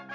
I'm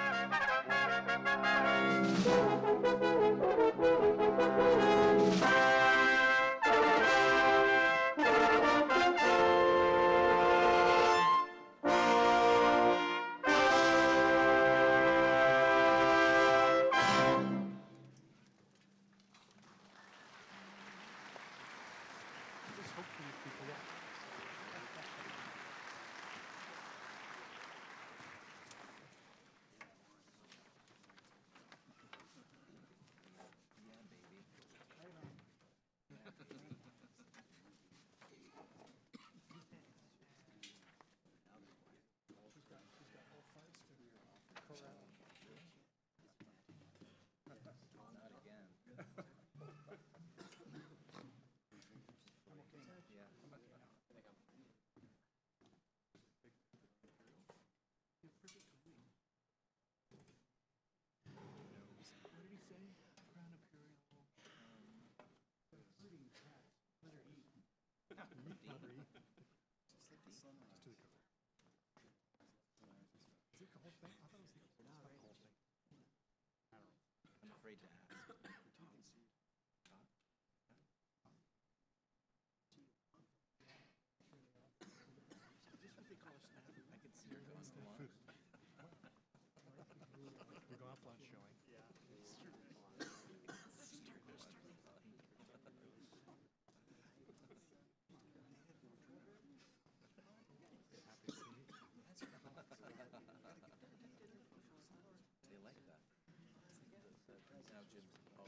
afraid to ask. I can see her going to lunch. We're going off lunch showing. Yeah. They like that. Now Jim's, oh,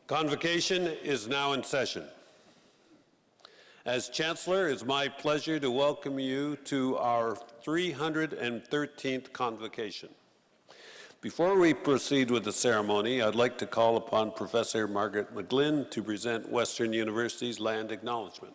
Convocation is now in session. As Chancellor, it's my pleasure to welcome you to our 313th Convocation. Before we proceed with the ceremony, I'd like to call upon Professor Margaret McGlynn to present Western University's land acknowledgement.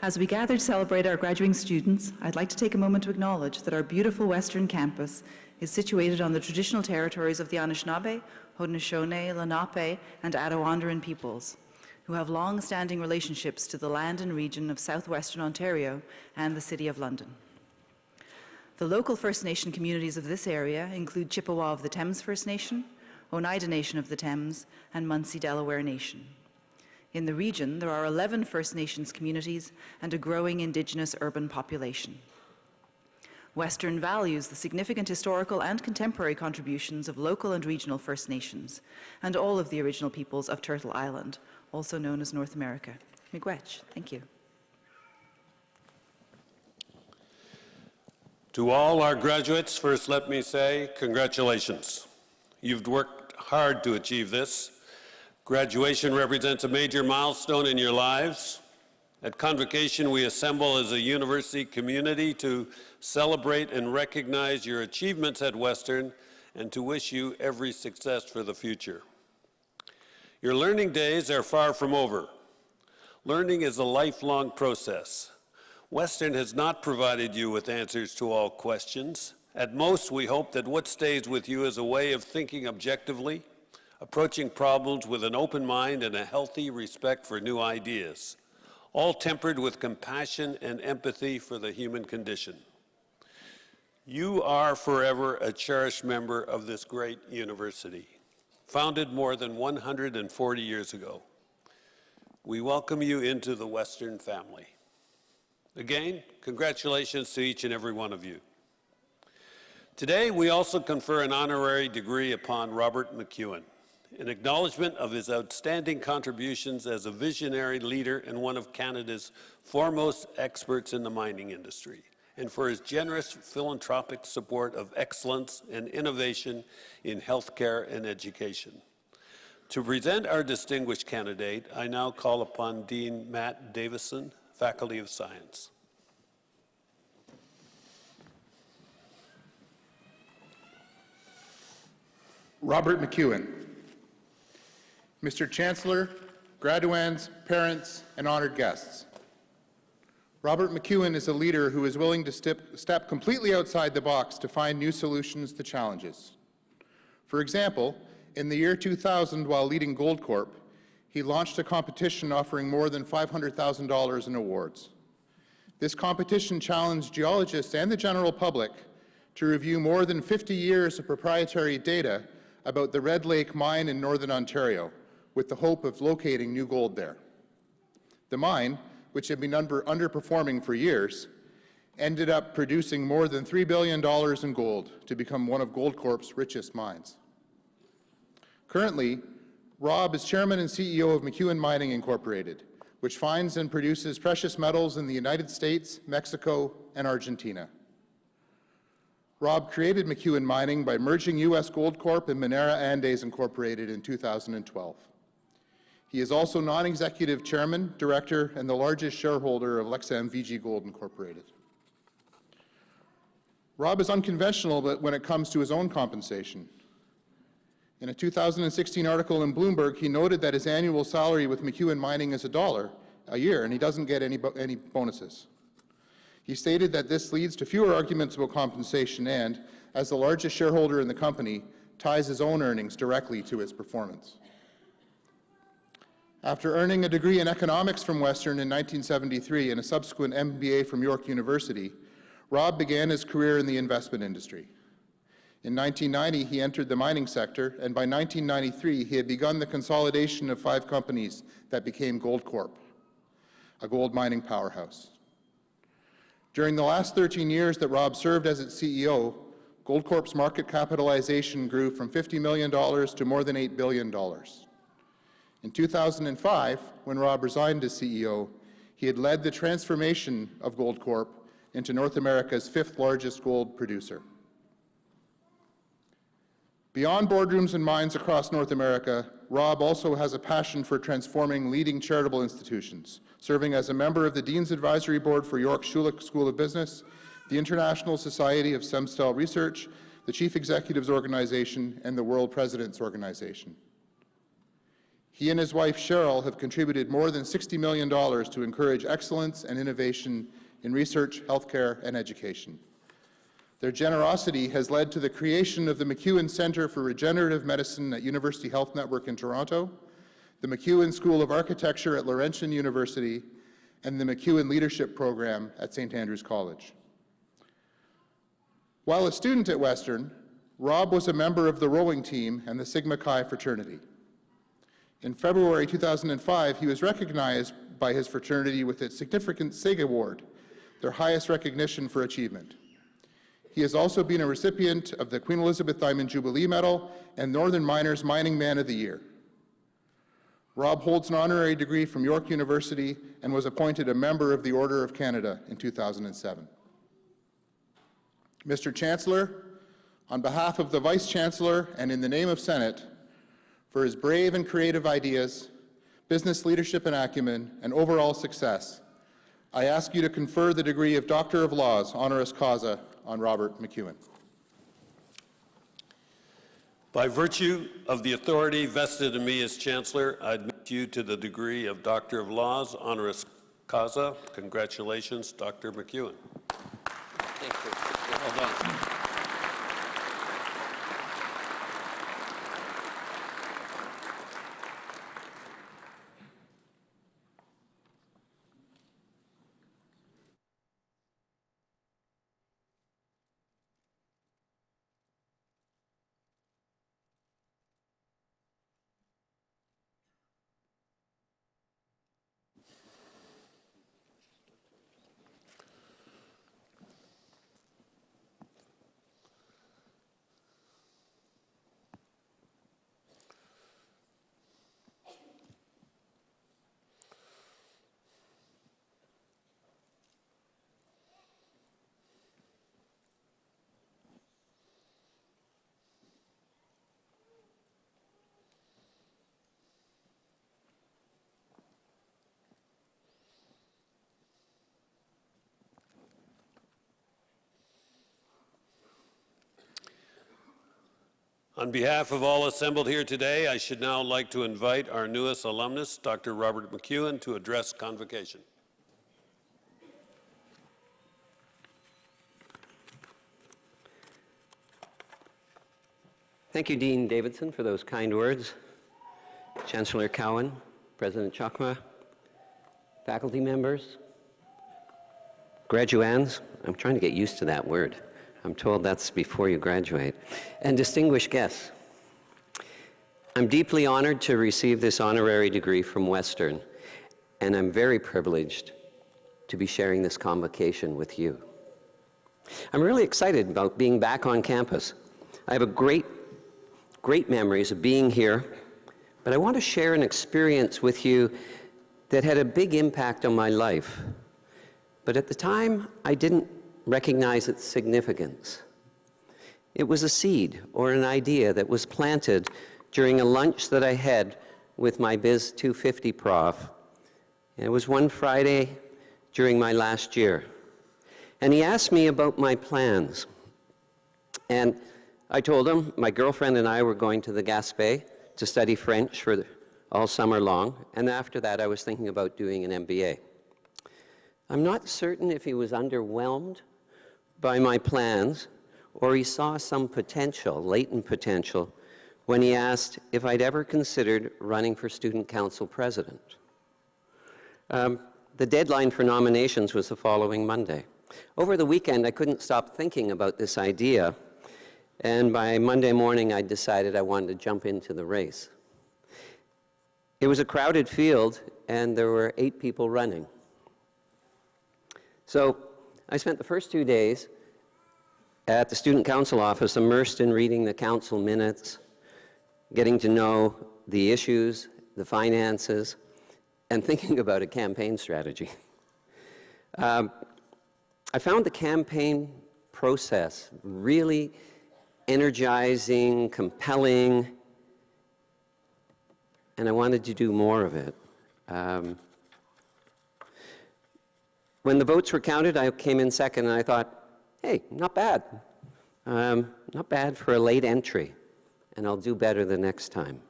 As we gather to celebrate our graduating students, I'd like to take a moment to acknowledge that our beautiful Western campus is situated on the traditional territories of the Anishinaabe, Haudenosaunee, Lenape, and Attawandaron peoples, who have long-standing relationships to the land and region of southwestern Ontario and the City of London. The local First Nation communities of this area include Chippewa of the Thames First Nation, Oneida Nation of the Thames, and Munsee Delaware Nation. In the region, there are 11 First Nations communities and a growing Indigenous urban population. Western values the significant historical and contemporary contributions of local and regional First Nations and all of the original peoples of Turtle Island, also known as North America. Miigwech, thank you. To all our graduates, first let me say congratulations. You've worked hard to achieve this. Graduation represents a major milestone in your lives. At Convocation, we assemble as a university community to celebrate and recognize your achievements at Western and to wish you every success for the future. Your learning days are far from over. Learning is a lifelong process. Western has not provided you with answers to all questions. At most, we hope that what stays with you is a way of thinking objectively, approaching problems with an open mind and a healthy respect for new ideas, all tempered with compassion and empathy for the human condition. You are forever a cherished member of this great university, founded more than 140 years ago. We welcome you into the Western family. Again, congratulations to each and every one of you. Today, we also confer an honorary degree upon Robert McEwen, in acknowledgement of his outstanding contributions as a visionary leader and one of Canada's foremost experts in the mining industry, and for his generous philanthropic support of excellence and innovation in healthcare and education. To present our distinguished candidate, I now call upon Dean Matt Davison, Faculty of Science. Robert McEwen. Mr. Chancellor, graduands, parents, and honored guests. Robert McEwen is a leader who is willing to step completely outside the box to find new solutions to challenges. For example, in the year 2000, while leading Goldcorp, he launched a competition offering more than $500,000 in awards. This competition challenged geologists and the general public to review more than 50 years of proprietary data about the Red Lake mine in Northern Ontario, with the hope of locating new gold there. The mine, which had been underperforming for years, ended up producing more than $3 billion in gold to become one of Goldcorp's richest mines. Currently, Rob is chairman and CEO of McEwen Mining Incorporated, which finds and produces precious metals in the United States, Mexico, and Argentina. Rob created McEwen Mining by merging U.S. Goldcorp and Minera Andes Incorporated in 2012. He is also non-executive chairman, director, and the largest shareholder of Lexam VG Gold Incorporated. Rob is unconventional when it comes to his own compensation. In a 2016 article in Bloomberg, he noted that his annual salary with McEwen Mining is $1 a year, and he doesn't get any bonuses. He stated that this leads to fewer arguments about compensation and, as the largest shareholder in the company, ties his own earnings directly to his performance. After earning a degree in economics from Western in 1973 and a subsequent MBA from York University, Rob began his career in the investment industry. In 1990, he entered the mining sector, and by 1993, he had begun the consolidation of 5 companies that became Goldcorp, a gold mining powerhouse. During the last 13 years that Rob served as its CEO, Goldcorp's market capitalization grew from $50 million to more than $8 billion. In 2005, when Rob resigned as CEO, he had led the transformation of Goldcorp into North America's 5th largest gold producer. Beyond boardrooms and mines across North America, Rob also has a passion for transforming leading charitable institutions, serving as a member of the Dean's Advisory Board for York Schulich School of Business, the International Society of Stem Cell Research, the Chief Executives Organization, and the World Presidents Organization. He and his wife, Cheryl, have contributed more than $60 million to encourage excellence and innovation in research, healthcare, and education. Their generosity has led to the creation of the McEwen Center for Regenerative Medicine at University Health Network in Toronto, the McEwen School of Architecture at Laurentian University, and the McEwen Leadership Program at St. Andrews College. While a student at Western, Rob was a member of the rowing team and the Sigma Chi fraternity. In February 2005, he was recognized by his fraternity with its significant SIG Award, their highest recognition for achievement. He has also been a recipient of the Queen Elizabeth Diamond Jubilee Medal and Northern Miners Mining Man of the Year. Rob holds an honorary degree from York University and was appointed a member of the Order of Canada in 2007. Mr. Chancellor, on behalf of the Vice Chancellor and in the name of Senate, for his brave and creative ideas, business leadership and acumen, and overall success, I ask you to confer the degree of Doctor of Laws, honoris causa, on Robert McEwen. By virtue of the authority vested in me as Chancellor, I admit you to the degree of Doctor of Laws, honoris causa. Congratulations, Dr. McEwen. Thank you. Well done. On behalf of all assembled here today, I should now like to invite our newest alumnus, Dr. Robert McEwen, to address Convocation. Thank you, Dean Davidson, for those kind words. Chancellor Cowan, President Chakma, faculty members, graduands, I'm trying to get used to that word. I'm told that's before you graduate, and distinguished guests. I'm deeply honored to receive this honorary degree from Western, and I'm very privileged to be sharing this convocation with you. I'm really excited about being back on campus. I have great memories of being here, but I want to share an experience with you that had a big impact on my life. But at the time, I didn't recognize its significance. It was a seed or an idea that was planted during a lunch that I had with my Biz 250 prof. And it was one Friday during my last year. And he asked me about my plans. And I told him my girlfriend and I were going to the Gaspé to study French for all summer long. And after that, I was thinking about doing an MBA. I'm not certain if he was underwhelmed by my plans or he saw some potential, latent potential, when he asked if I'd ever considered running for student council president. The deadline for nominations was the following Monday. Over the weekend, I couldn't stop thinking about this idea, and by Monday morning, I decided I wanted to jump into the race. It was a crowded field, and there were 8 people running. So I spent the first 2 days at the student council office immersed in reading the council minutes, getting to know the issues, the finances, and thinking about a campaign strategy. I found the campaign process really energizing, compelling, and I wanted to do more of it. When the votes were counted, I came in second, and I thought, hey, not bad. Not bad for a late entry, and I'll do better the next time.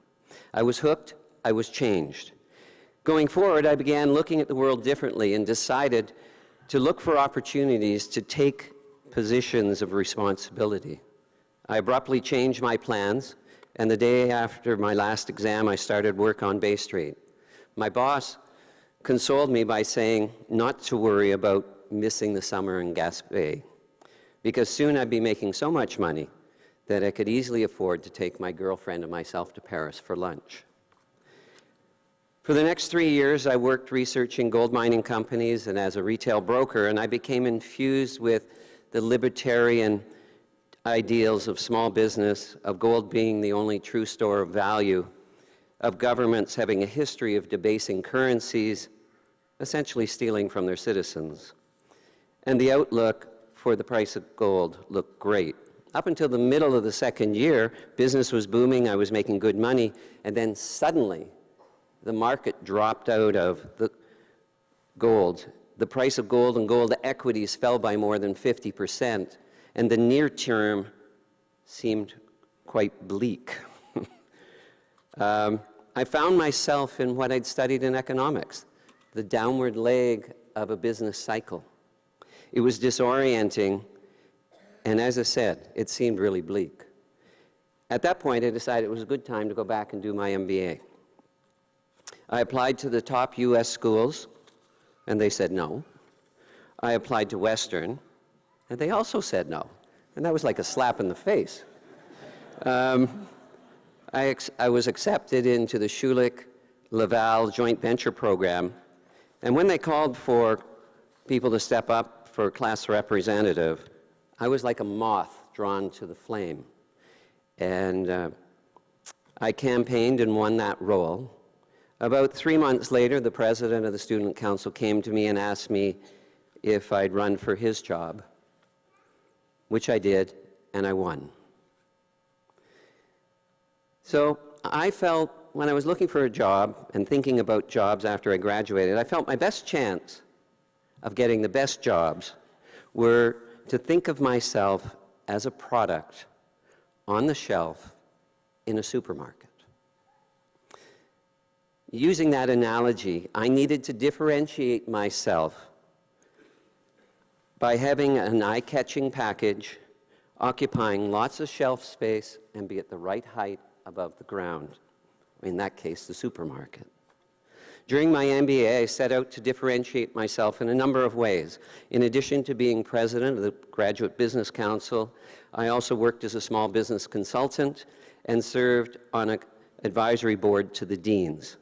I was hooked. I was changed. Going forward, I began looking at the world differently and decided to look for opportunities to take positions of responsibility. I abruptly changed my plans, and the day after my last exam, I started work on Bay Street. My boss consoled me by saying not to worry about missing the summer in Gaspé, because soon I'd be making so much money that I could easily afford to take my girlfriend and myself to Paris for lunch. For the next 3 years, I worked researching gold mining companies and as a retail broker, and I became infused with the libertarian ideals of small business, of gold being the only true store of value, of governments having a history of debasing currencies, essentially stealing from their citizens. And the outlook for the price of gold looked great. Up until the middle of the second year, business was booming, I was making good money, and then suddenly the market dropped out of the gold. The price of gold and gold equities fell by more than 50%, and the near term seemed quite bleak. I found myself in what I'd studied in economics, the downward leg of a business cycle. It was disorienting, and as I said, it seemed really bleak. At that point, I decided it was a good time to go back and do my MBA. I applied to the top US schools, and they said no. I applied to Western, and they also said no. And that was like a slap in the face. I was accepted into the Schulich Laval joint venture program, and when they called for people to step up for class representative, I was like a moth drawn to the flame. And I campaigned and won that role. About 3 months later, the president of the student council came to me and asked me if I'd run for his job, which I did, and I won. So I felt, when I was looking for a job and thinking about jobs after I graduated, I felt my best chance of getting the best jobs were to think of myself as a product on the shelf in a supermarket. Using that analogy, I needed to differentiate myself by having an eye-catching package, occupying lots of shelf space, and be at the right height above the ground, in that case, the supermarket. During my MBA, I set out to differentiate myself in a number of ways. In addition to being president of the Graduate Business Council, I also worked as a small business consultant and served on an advisory board to the deans.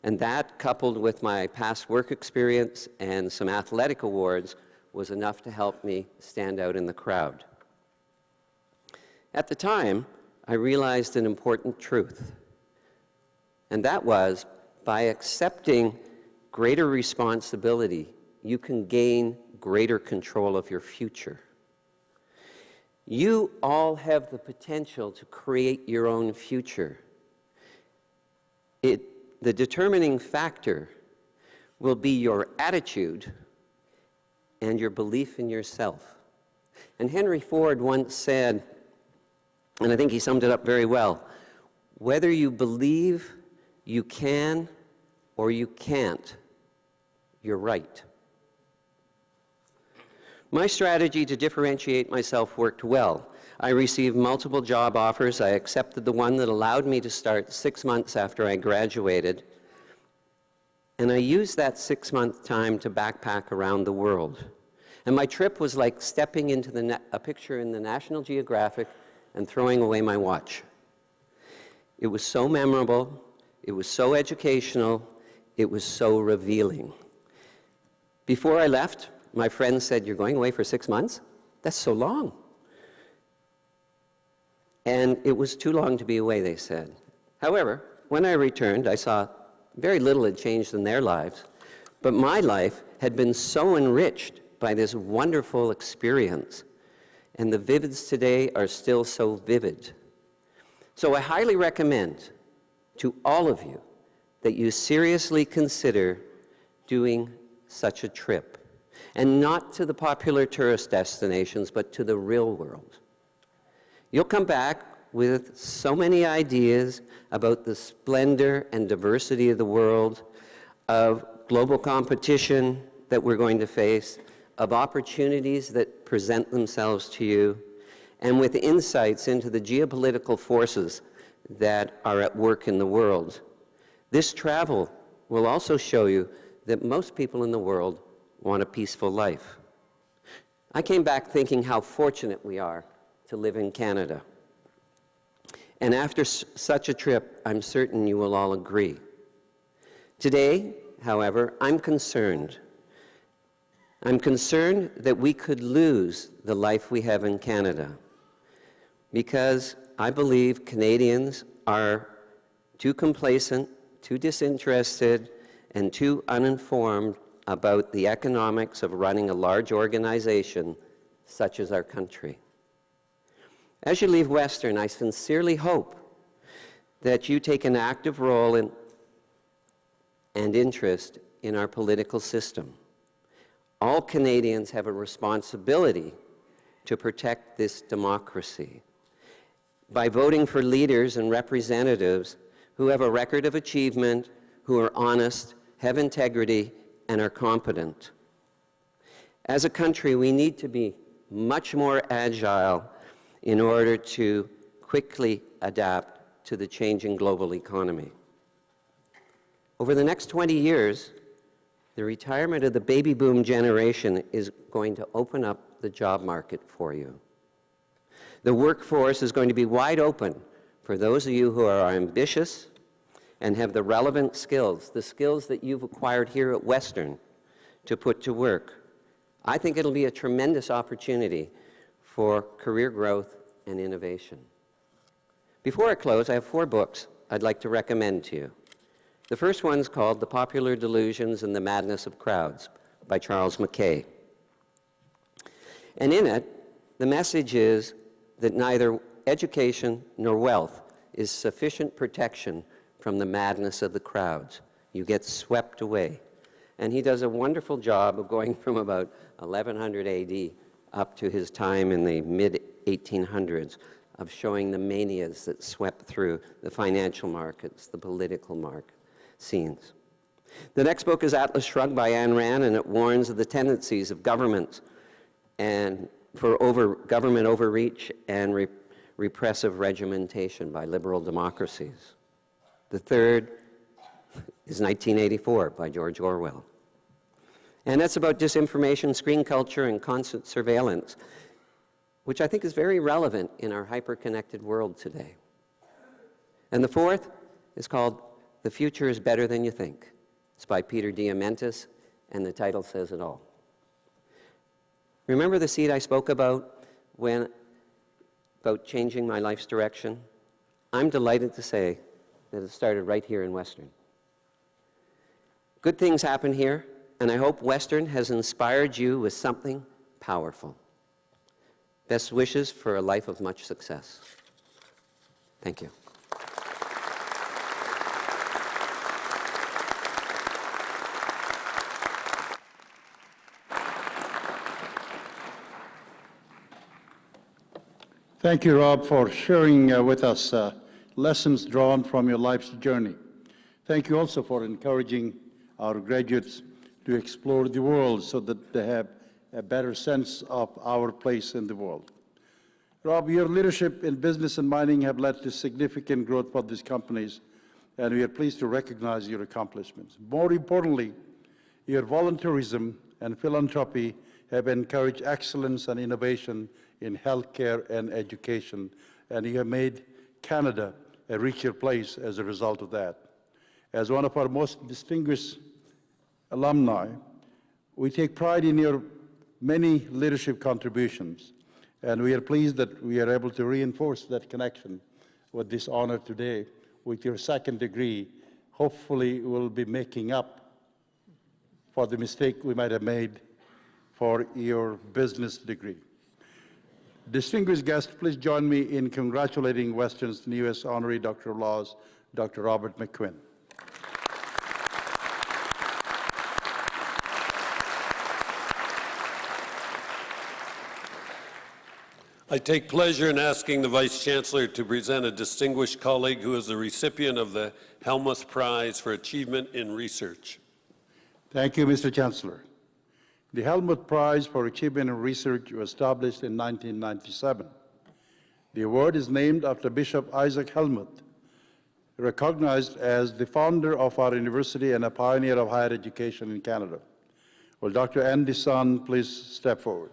And that, coupled with my past work experience and some athletic awards, was enough to help me stand out in the crowd. At the time, I realized an important truth, and that was, by accepting greater responsibility, you can gain greater control of your future. You all have the potential to create your own future. The determining factor will be your attitude and your belief in yourself. And Henry Ford once said, and I think he summed it up very well, whether you believe you can or you can't, you're right. My strategy to differentiate myself worked well. I received multiple job offers. I accepted the one that allowed me to start 6 months after I graduated. And I used that 6-month time to backpack around the world. And my trip was like stepping into a picture in the National Geographic and throwing away my watch. It was so memorable. It was so educational. It was so revealing. Before I left, my friends said, "You're going away for 6 months? That's so long." And it was too long to be away, they said. However, when I returned, I saw very little had changed in their lives, but my life had been so enriched by this wonderful experience, and the vivids today are still so vivid. So I highly recommend to all of you that you seriously consider doing such a trip, and not to the popular tourist destinations, but to the real world. You'll come back with so many ideas about the splendor and diversity of the world, of global competition that we're going to face, of opportunities that present themselves to you, and with insights into the geopolitical forces that are at work in the world. This travel will also show you that most people in the world want a peaceful life. I came back thinking how fortunate we are to live in Canada. And after such a trip, I'm certain you will all agree. Today, however, I'm concerned. I'm concerned that we could lose the life we have in Canada, because I believe Canadians are too complacent, too disinterested, and too uninformed about the economics of running a large organization such as our country. As you leave Western, I sincerely hope that you take an active role in and interest in our political system. All Canadians have a responsibility to protect this democracy by voting for leaders and representatives who have a record of achievement, who are honest, have integrity, and are competent. As a country, we need to be much more agile in order to quickly adapt to the changing global economy. Over the next 20 years, the retirement of the baby boom generation is going to open up the job market for you. The workforce is going to be wide open for those of you who are ambitious and have the relevant skills, the skills that you've acquired here at Western, to put to work. I think it'll be a tremendous opportunity for career growth and innovation. Before I close, I have 4 books I'd like to recommend to you. The first one's called The Popular Delusions and the Madness of Crowds by Charles Mackay. And in it, the message is that neither education nor wealth is sufficient protection from the madness of the crowds. You get swept away. And he does a wonderful job of going from about 1100 AD up to his time in the mid-1800s of showing the manias that swept through the financial markets, the political scenes. The next book is Atlas Shrugged by Ayn Rand, and it warns of the tendencies of governments and for government overreach and repressive regimentation by liberal democracies. The third is 1984 by George Orwell. And that's about disinformation, screen culture, and constant surveillance, which I think is very relevant in our hyper-connected world today. And the fourth is called The Future is Better Than You Think. It's by Peter Diamandis, and the title says it all. Remember the seed I spoke about about changing my life's direction? I'm delighted to say that it started right here in Western. Good things happen here, and I hope Western has inspired you with something powerful. Best wishes for a life of much success. Thank you. Thank you, Rob, for sharing with us lessons drawn from your life's journey. Thank you also for encouraging our graduates to explore the world so that they have a better sense of our place in the world. Rob, your leadership in business and mining have led to significant growth for these companies, and we are pleased to recognize your accomplishments. More importantly, your volunteerism and philanthropy have encouraged excellence and innovation in healthcare and education, and you have made Canada a richer place as a result of that. As one of our most distinguished alumni, we take pride in your many leadership contributions, and we are pleased that we are able to reinforce that connection with this honor today with your second degree. Hopefully, we'll be making up for the mistake we might have made for your business degree. Distinguished guests, please join me in congratulating Western's newest Honorary Doctor of Laws, Dr. Robert McQuinn. I take pleasure in asking the Vice Chancellor to present a distinguished colleague who is the recipient of the Helmuth Prize for Achievement in Research. Thank you, Mr. Chancellor. The Helmuth Prize for Achievement in Research was established in 1997. The award is named after Bishop Isaac Helmuth, recognized as the founder of our university and a pioneer of higher education in Canada. Will Dr. Andy Sun please step forward?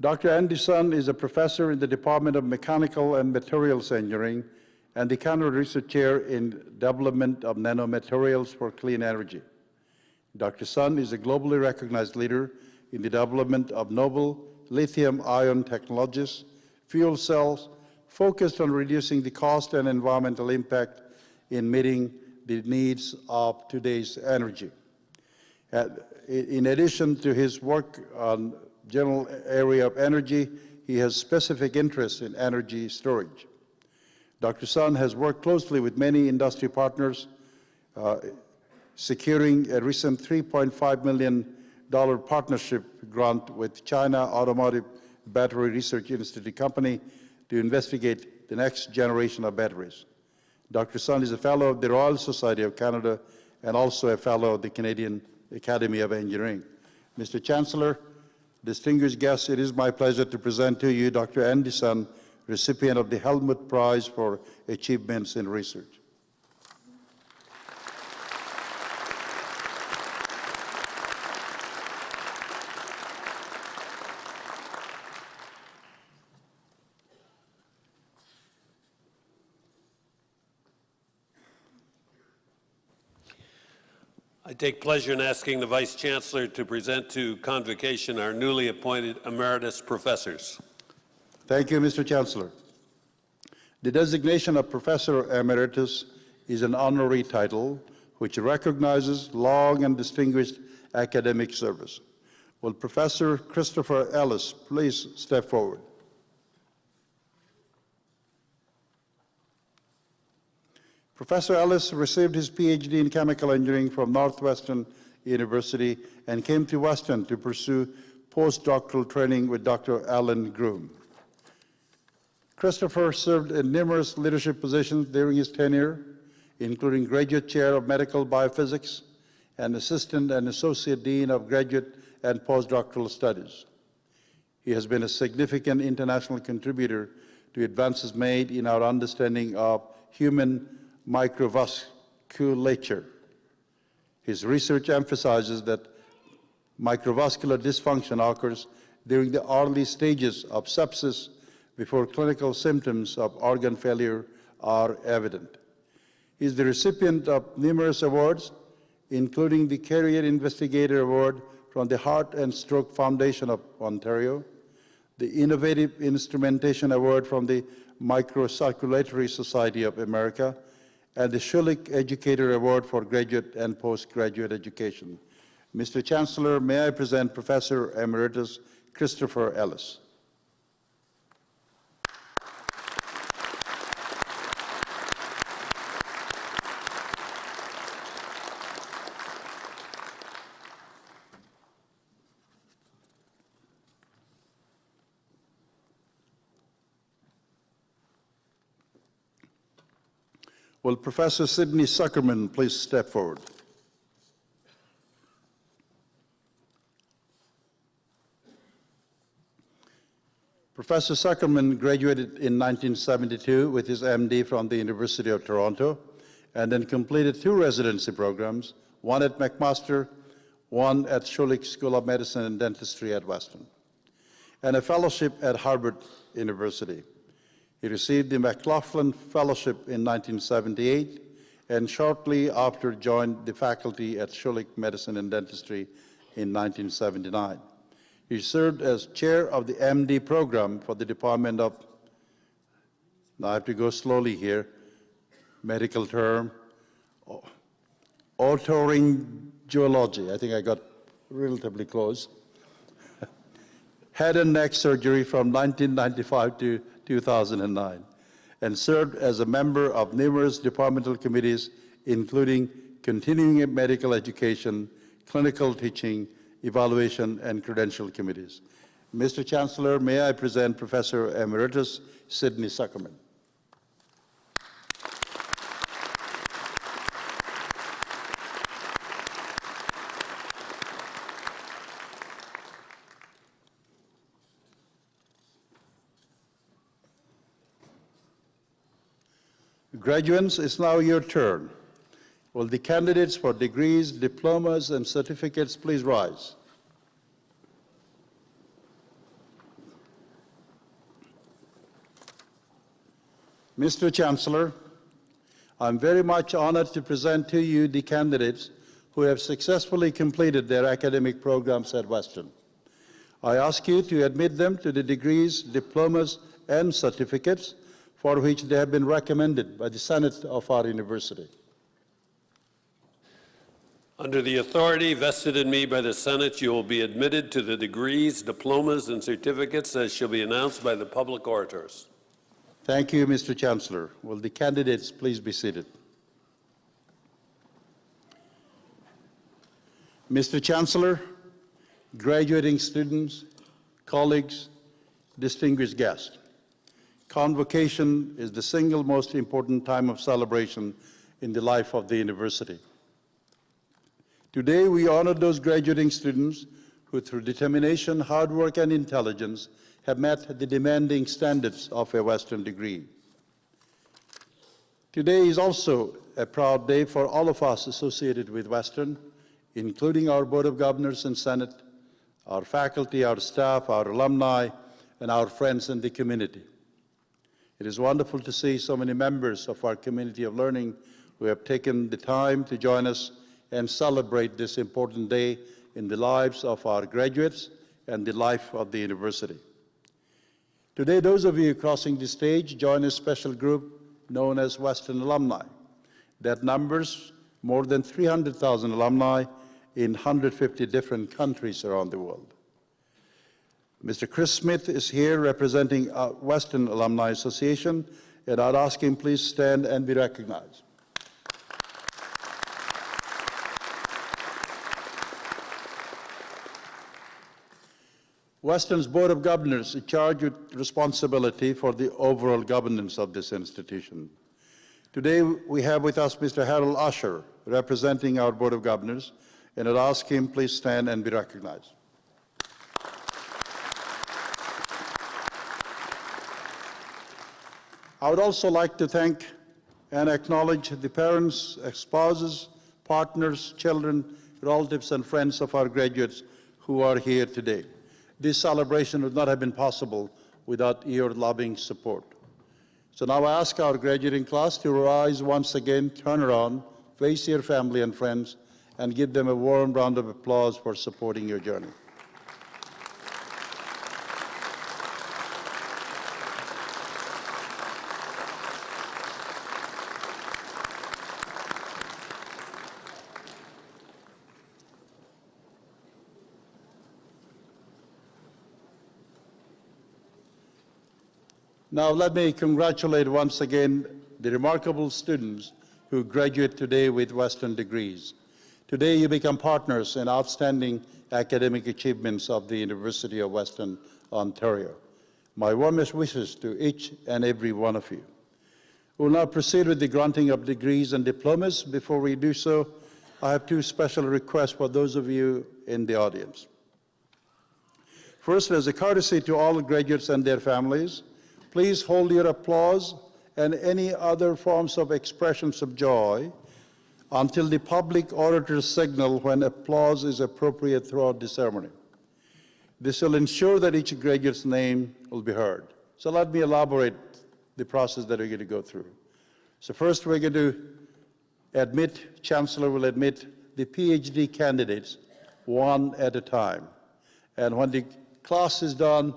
Dr. Andy Sun is a professor in the Department of Mechanical and Materials Engineering and the Canada Research Chair in Development of Nanomaterials for Clean Energy. Dr. Sun is a globally recognized leader in the development of novel lithium-ion technologies, fuel cells, focused on reducing the cost and environmental impact in meeting the needs of today's energy. In addition to his work on general area of energy, he has specific interests in energy storage. Dr. Sun has worked closely with many industry partners, securing a recent $3.5 million partnership grant with China Automotive Battery Research Institute company to investigate the next generation of batteries. Dr. Sun is a fellow of the Royal Society of Canada and also a fellow of the Canadian Academy of Engineering. Mr. Chancellor, distinguished guests, it is my pleasure to present to you Dr. Andy Sun, recipient of the Helmuth Prize for Achievements in Research. I take pleasure in asking the Vice Chancellor to present to Convocation our newly appointed Emeritus professors. Thank you, Mr. Chancellor. The designation of Professor Emeritus is an honorary title which recognizes long and distinguished academic service. Will Professor Christopher Ellis please step forward? Professor Ellis received his PhD in chemical engineering from Northwestern University and came to Western to pursue postdoctoral training with Dr. Alan Groom. Christopher served in numerous leadership positions during his tenure, including Graduate Chair of Medical Biophysics and Assistant and Associate Dean of Graduate and Postdoctoral Studies. He has been a significant international contributor to advances made in our understanding of human microvasculature. His research emphasizes that microvascular dysfunction occurs during the early stages of sepsis before clinical symptoms of organ failure are evident. He is the recipient of numerous awards, including the Career Investigator Award from the Heart and Stroke Foundation of Ontario, the Innovative Instrumentation Award from the Microcirculatory Society of America, and the Schulich Educator Award for Graduate and Postgraduate Education. Mr. Chancellor, may I present Professor Emeritus Christopher Ellis. Will Professor Sidney Suckerman please step forward? Professor Suckerman graduated in 1972 with his MD from the University of Toronto and then completed 2 residency programs, one at McMaster, one at Schulich School of Medicine and Dentistry at Western, and a fellowship at Harvard University. He received the McLaughlin Fellowship in 1978 and shortly after joined the faculty at Schulich Medicine and Dentistry in 1979. He served as chair of the MD program for the Department of, now I have to go slowly here, medical term, otolaryngology. I think I got relatively close. Head and neck surgery from 1995 to 2009, and served as a member of numerous departmental committees, including continuing medical education, clinical teaching, evaluation, and credential committees. Mr. Chancellor, may I present Professor Emeritus Sidney Suckerman. Graduates, it's now your turn. Will the candidates for degrees, diplomas, and certificates please rise? Mr. Chancellor, I'm very much honored to present to you the candidates who have successfully completed their academic programs at Western. I ask you to admit them to the degrees, diplomas, and certificates for which they have been recommended by the Senate of our university. Under the authority vested in me by the Senate, you will be admitted to the degrees, diplomas, and certificates as shall be announced by the public orators. Thank you, Mr. Chancellor. Will the candidates please be seated? Mr. Chancellor, graduating students, colleagues, distinguished guests, Convocation is the single most important time of celebration in the life of the university. Today, we honor those graduating students who, through determination, hard work, and intelligence, have met the demanding standards of a Western degree. Today is also a proud day for all of us associated with Western, including our Board of Governors and Senate, our faculty, our staff, our alumni, and our friends in the community. It is wonderful to see so many members of our community of learning who have taken the time to join us and celebrate this important day in the lives of our graduates and the life of the university. Today, those of you crossing the stage join a special group known as Western Alumni that numbers more than 300,000 alumni in 150 different countries around the world. Mr. Chris Smith is here representing Western Alumni Association, and I'd ask him please stand and be recognized. Western's Board of Governors is charged with responsibility for the overall governance of this institution. Today, we have with us Mr. Harold Usher, representing our Board of Governors, and I'll ask him please stand and be recognized. I would also like to thank and acknowledge the parents, spouses, partners, children, relatives, and friends of our graduates who are here today. This celebration would not have been possible without your loving support. So now I ask our graduating class to rise once again, turn around, face your family and friends, and give them a warm round of applause for supporting your journey. Now let me congratulate once again the remarkable students who graduate today with Western degrees. Today you become partners in outstanding academic achievements of the University of Western Ontario. My warmest wishes to each and every one of you. We will now proceed with the granting of degrees and diplomas. Before we do so, I have two special requests for those of you in the audience. First, as a courtesy to all graduates and their families, please hold your applause and any other forms of expressions of joy until the public orators signal when applause is appropriate throughout the ceremony. This will ensure that each graduate's name will be heard. So let me elaborate the process that we're going to go through. So first we're going to admit, Chancellor will admit the PhD candidates one at a time. And when the class is done,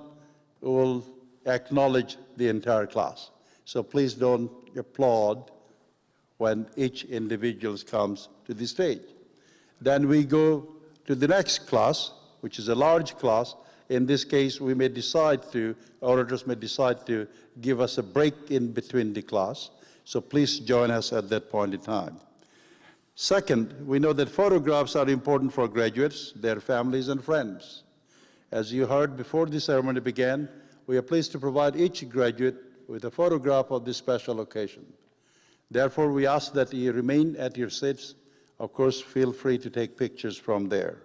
we'll acknowledge the entire class. So please don't applaud when each individual comes to the stage. Then we go to the next class, which is a large class. In this case, we may decide to, orators may decide to give us a break in between the class. So please join us at that point in time. Second, we know that photographs are important for graduates, their families, and friends. As you heard before the ceremony began, we are pleased to provide each graduate with a photograph of this special occasion. Therefore, we ask that you remain at your seats. Of course, feel free to take pictures from there.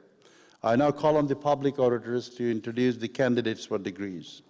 I now call on the public orators to introduce the candidates for degrees.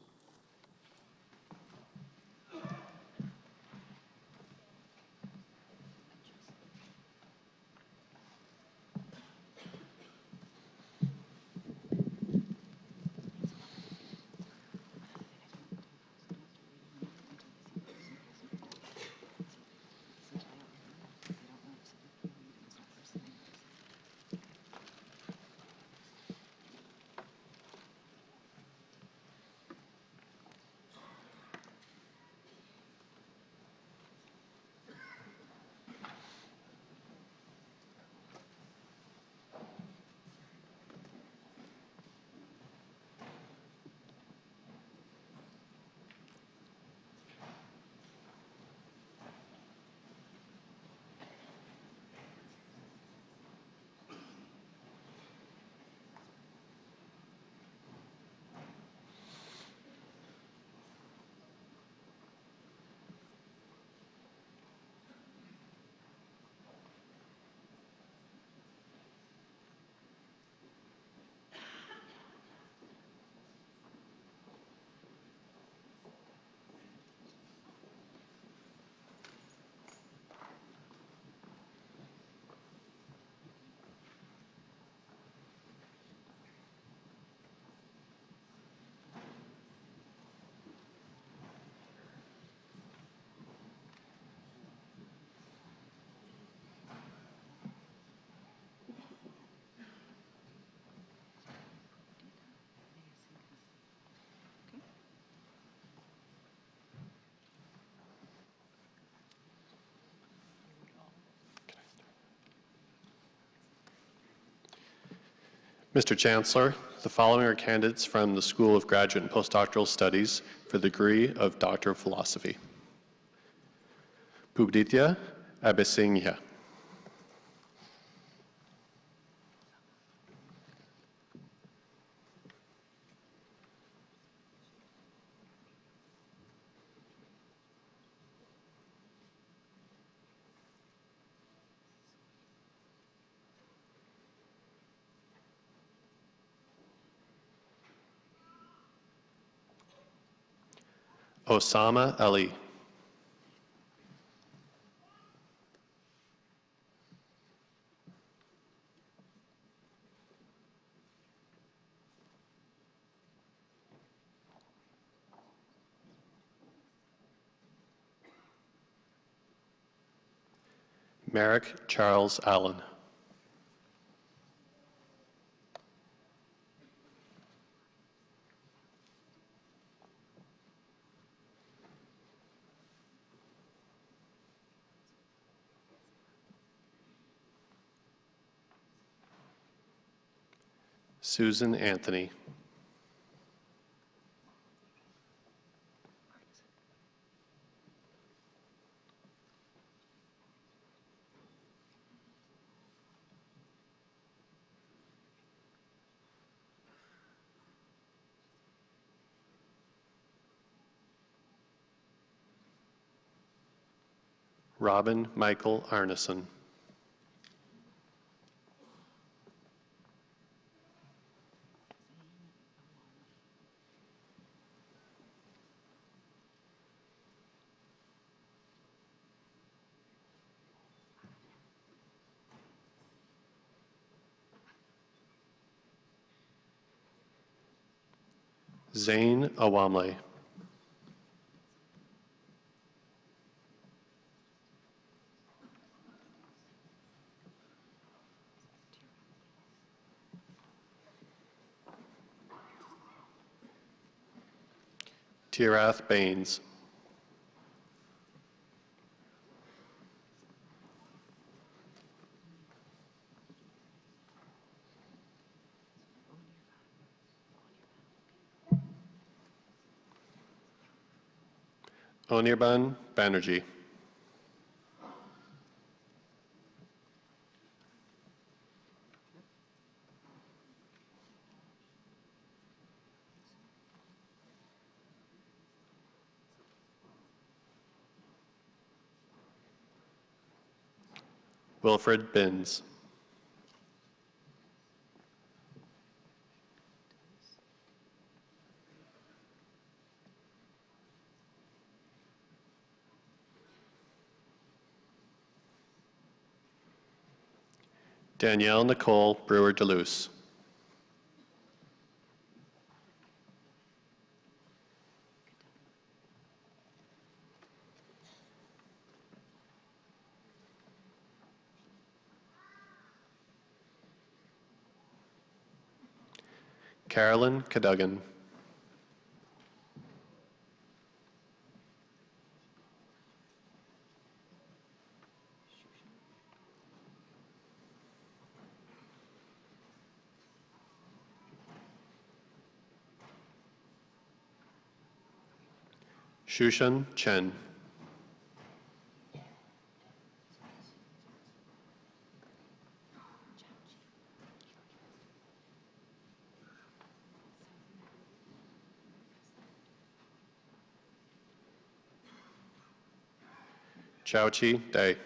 Mr. Chancellor, the following are candidates from the School of Graduate and Postdoctoral Studies for the degree of Doctor of Philosophy. Pubditya Abesingya. Osama Ali. Merrick Charles Allen. Susan Anthony. Robin Michael Arneson. Zane Awamle. Tirath Baines. Onirban Banerjee. Wilfred Binns. Danielle Nicole Brewer-Deluce. Carolyn Cadogan. Shushan Chen. Chao-Chi Day.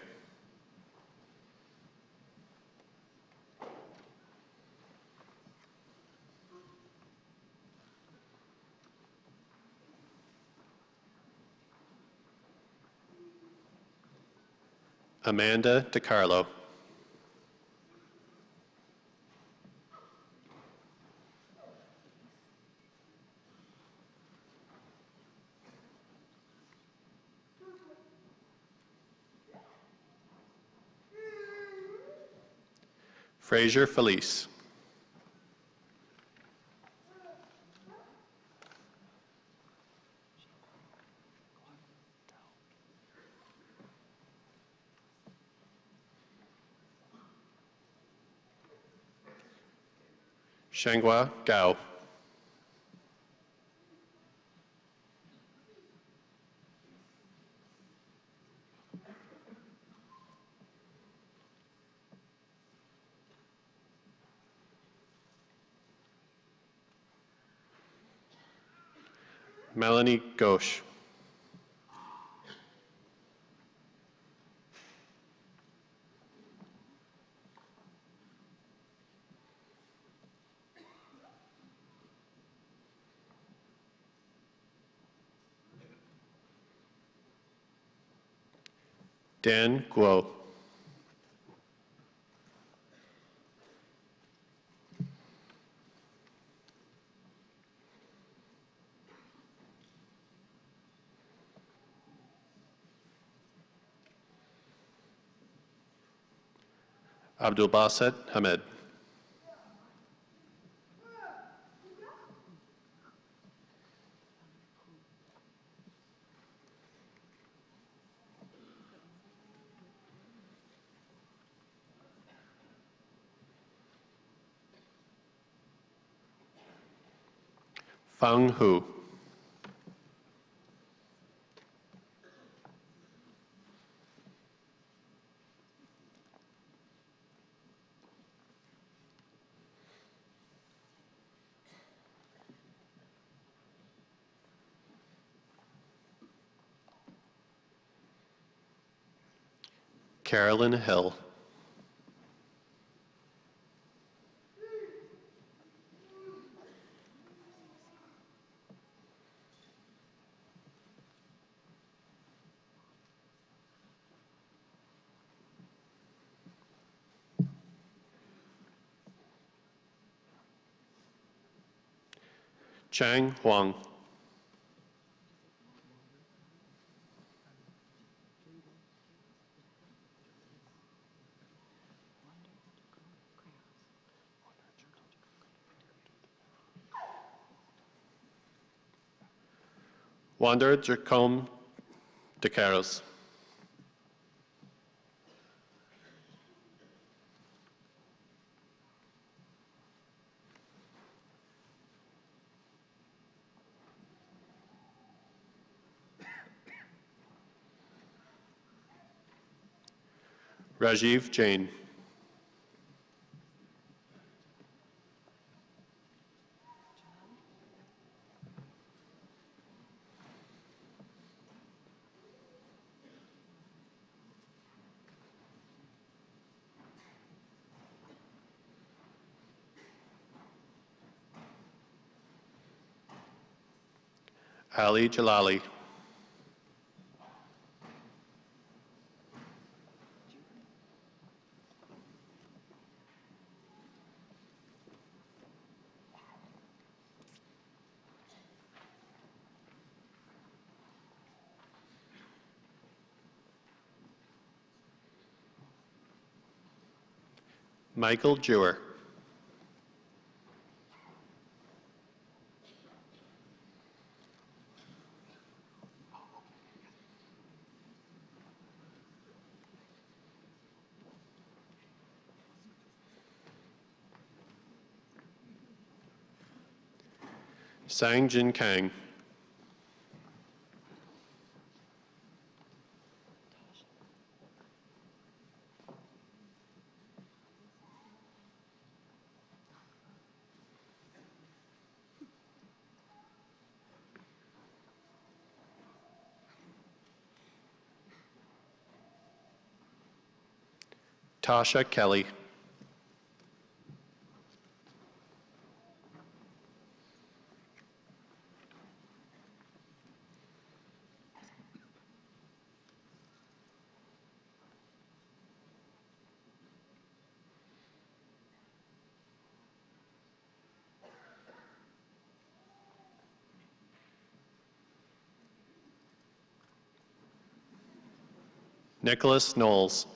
Amanda DiCarlo. Fraser Felice. Shenghua Gao. Melanie Ghosh. Dan Guo. Abdul Basit Hamed. Fang Hu. Carolyn Hill. Chang Huang. Wander Jacome de Caros. Rajiv Jain. Ali Jalali. Michael Jewer. Sang Jin Kang. Tasha Kelly. Nicholas Knowles.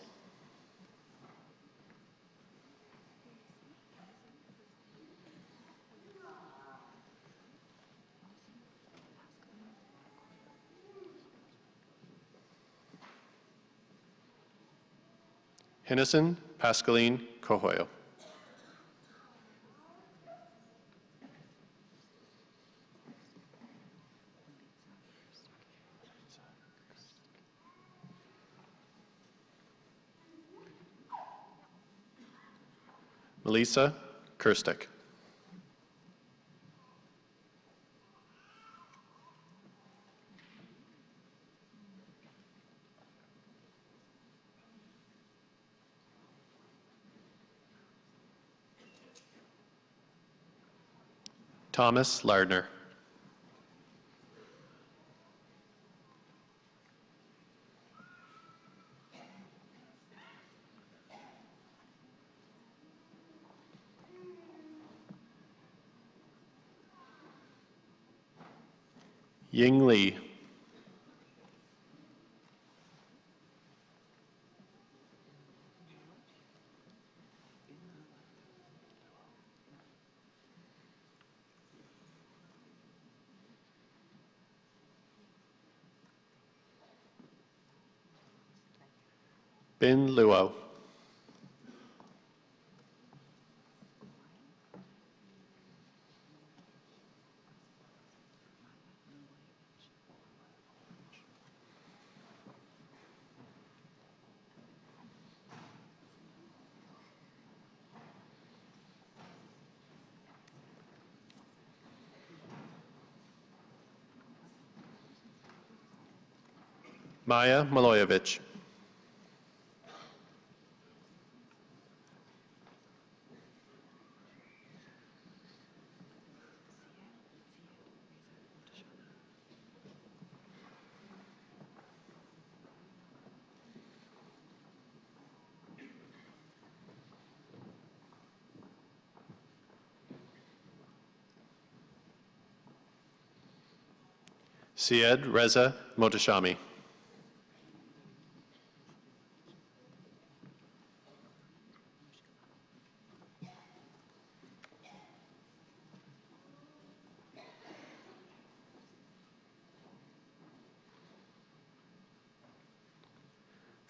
Hennison Pascaline Cohoyo. Melissa Kirstic. Thomas Lardner. Ying Li. Bin Luo. Maya Maloyevich. Syed Reza Motashami.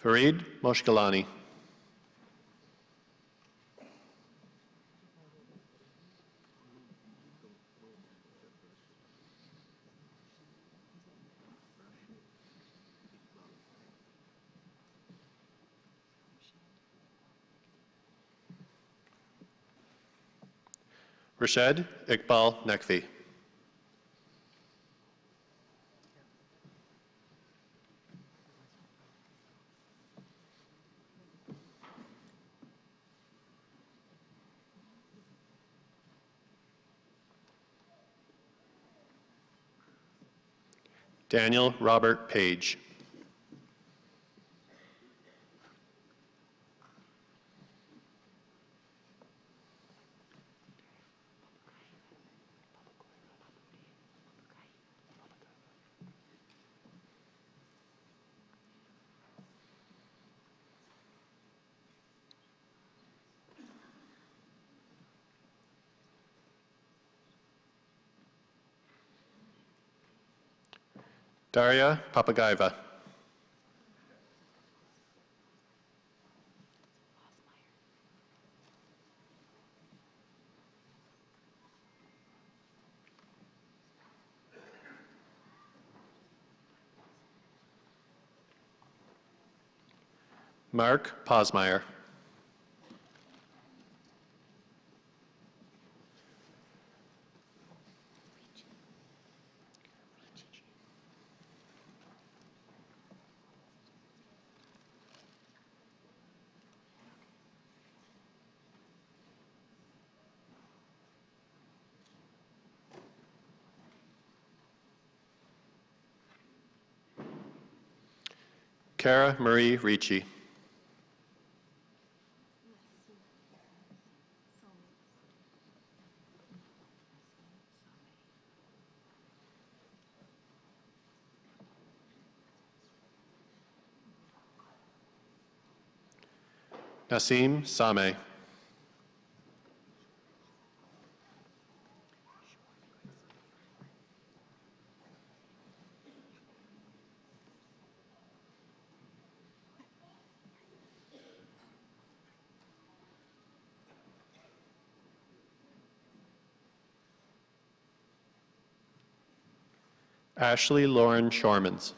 Fareed Moshkalani. Rashed Iqbal Nekvi. Daniel Robert Page. Daria Papagaiva. Mark Posmeyer. Cara Marie Ricci. Nassim Sameh. Ashley Lauren Shormans.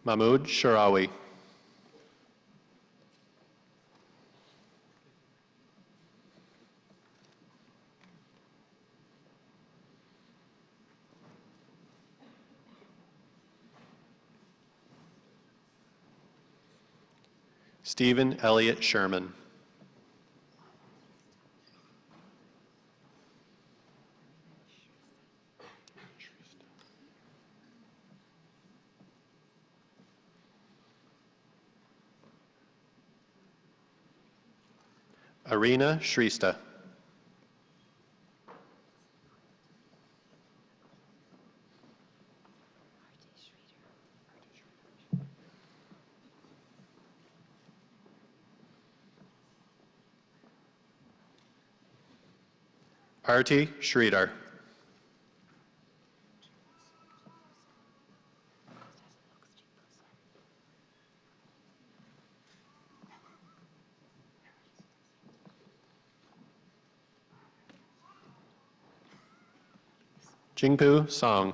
Mahmoud Sharawi. Stephen Elliott Sherman. Arina Shrista. Arti Sridhar. Jingpu Song.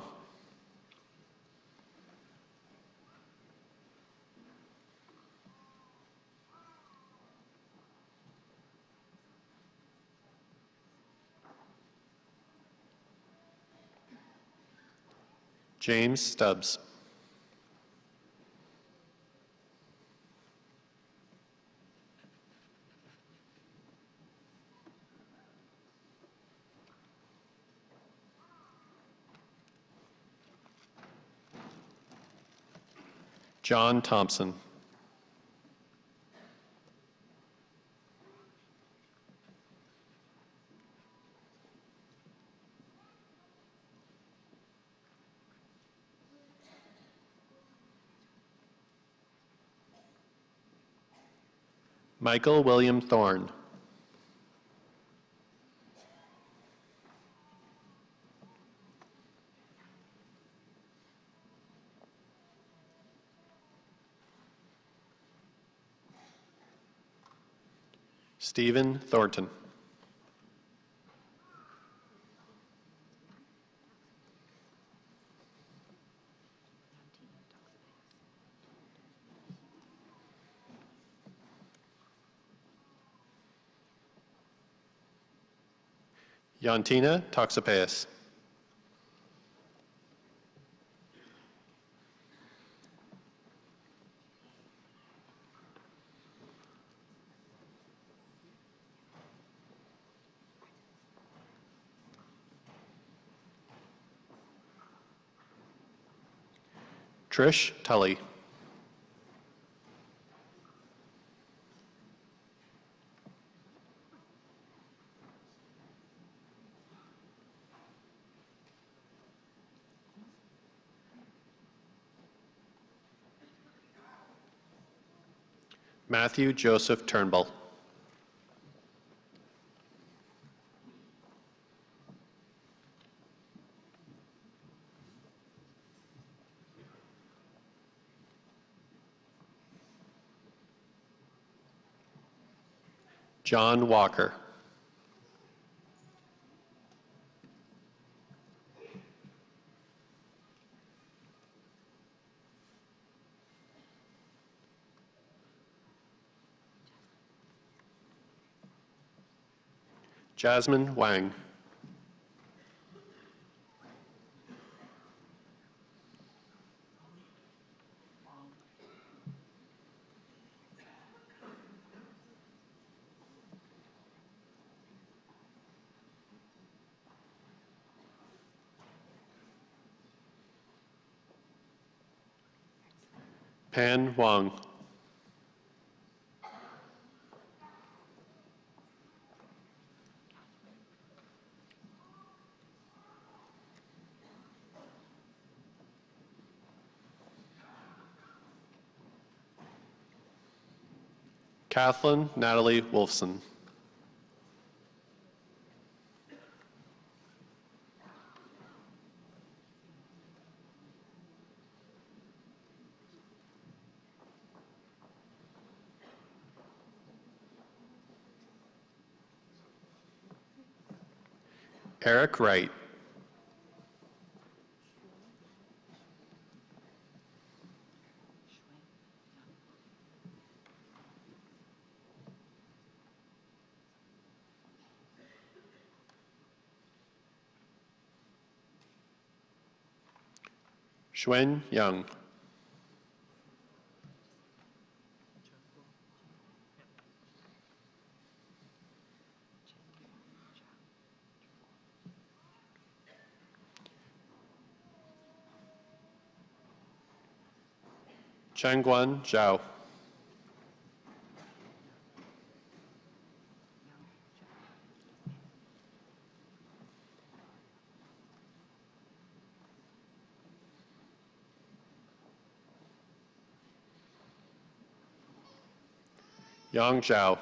James Stubbs. John Thompson. Michael William Thorne. Stephen Thornton. Yantina Toxopeus. Trish Tully. Matthew Joseph Turnbull. John Walker. Jasmine Wang. Pan Wang. Kathleen Natalie Wolfson. Eric Wright. Xuen Yang. Changguan Zhao. Yang Zhao.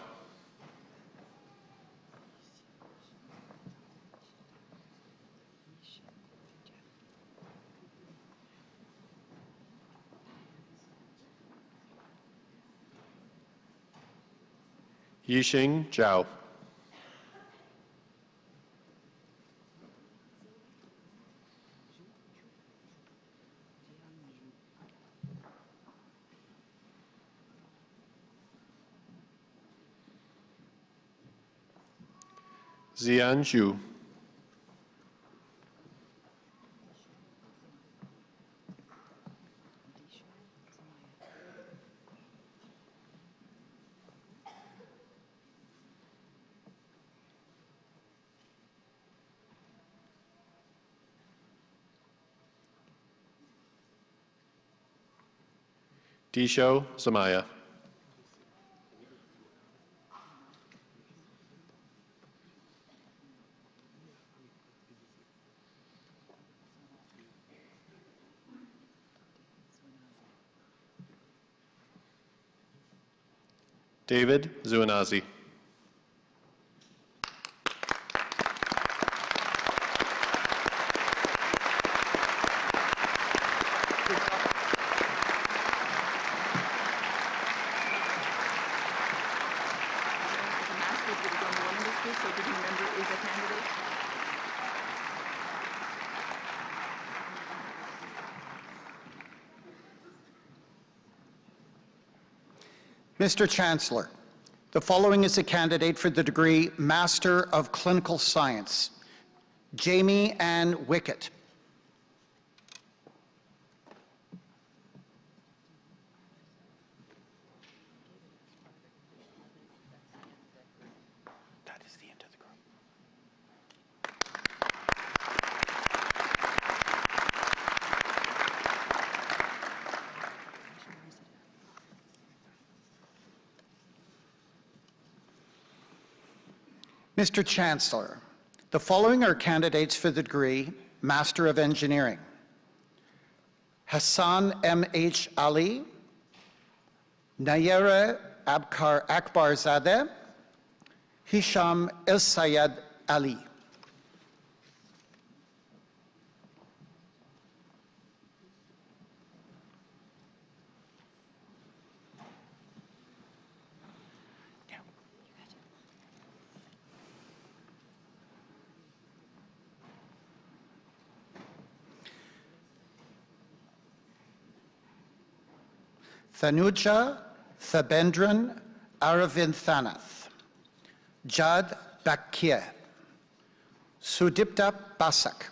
Yixing Zhao. Zian Zhu. Disho Zamaya. David Zuanazi. Mr. Chancellor, the following is a candidate for the degree Master of Clinical Science, Jamie Ann Wickett. That is the end of the group. Mr. Chancellor, the following are candidates for the degree Master of Engineering: Hassan M.H. Ali, Nayera Akbarzadeh, Hisham El-Sayed Ali. Thanuja Thabendran Aravinthanath, Jad Bakir, Sudipta Basak,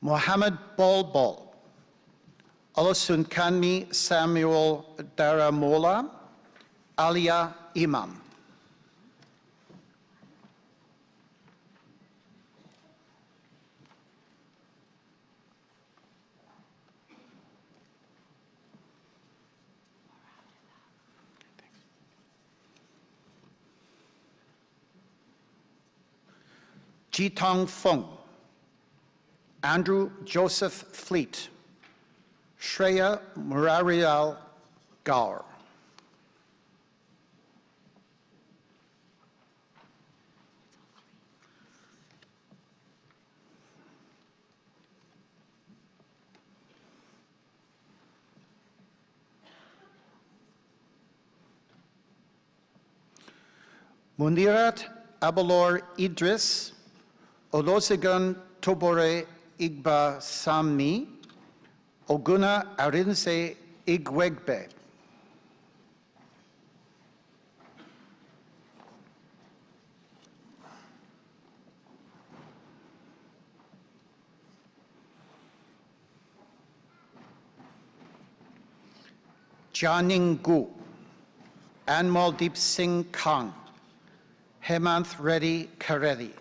Mohammed Bolbol, Olasunkanmi Samuel Daramola, Alia Imam. Jitong Fung, Andrew Joseph Fleet, Shreya Murarial Gaur. Munirat Abalor Idris, Olosegun Tobore Igba Sammi, Oguna Arinze Igwegbe. Jianing Gu, Anmaldeep Singh Kang, Hemanth Reddy Kareli.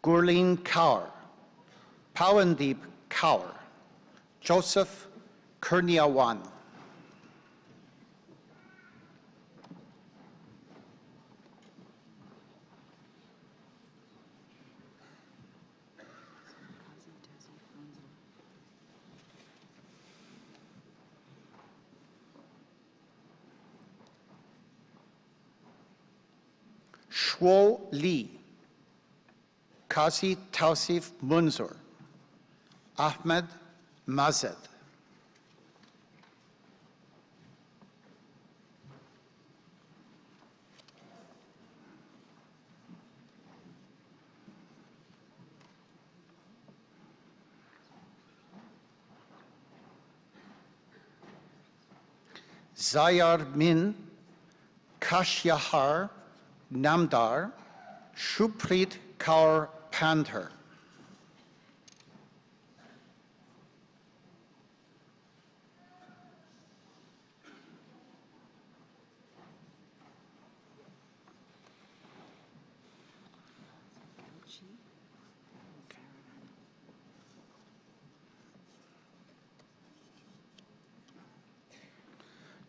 Gurleen Kaur, Pawandeep Kaur, Joseph Kurniawan. Shuo Li, Kasi Tausif Munzur, Ahmed Mazed. Zayar Min, Kashyahar Namdar, Shuprit Kaur Panther.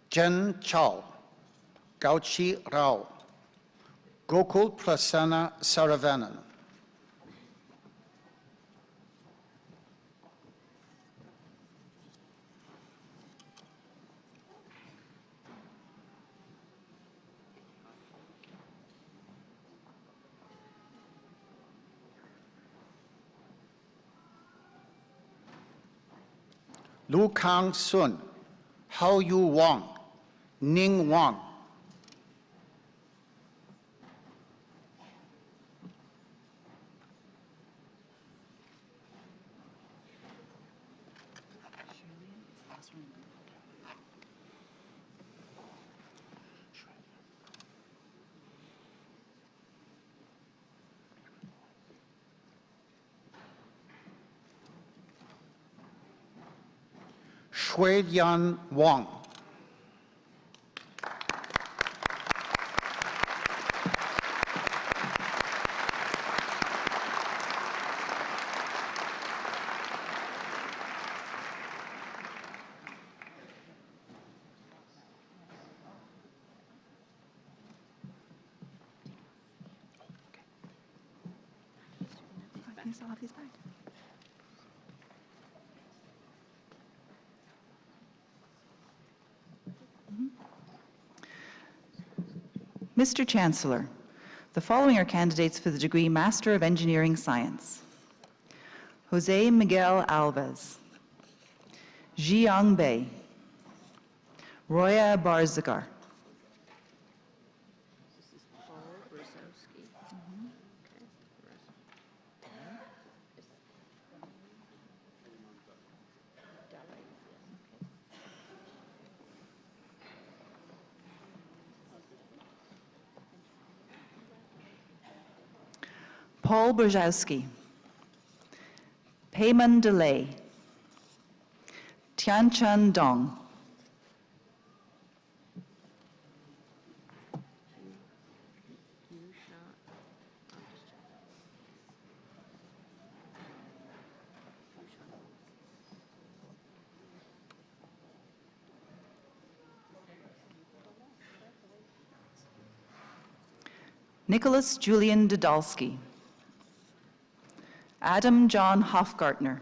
Jen Chao, Gauchi Rao, Gokul Prasanna Saravanan. Lu Kang Sun, Hao Yu Wang, Ning Wang. Shui Yan Wang. You still have these back. Mr. Chancellor, the following are candidates for the degree Master of Engineering Science. Jose Miguel Alves, Jiang Bei, Roya Barzagar, Paul Brzezowski, Payman Delay, Tianchun Dong, Nicholas Julian Dodalski, Adam John Hofgartner,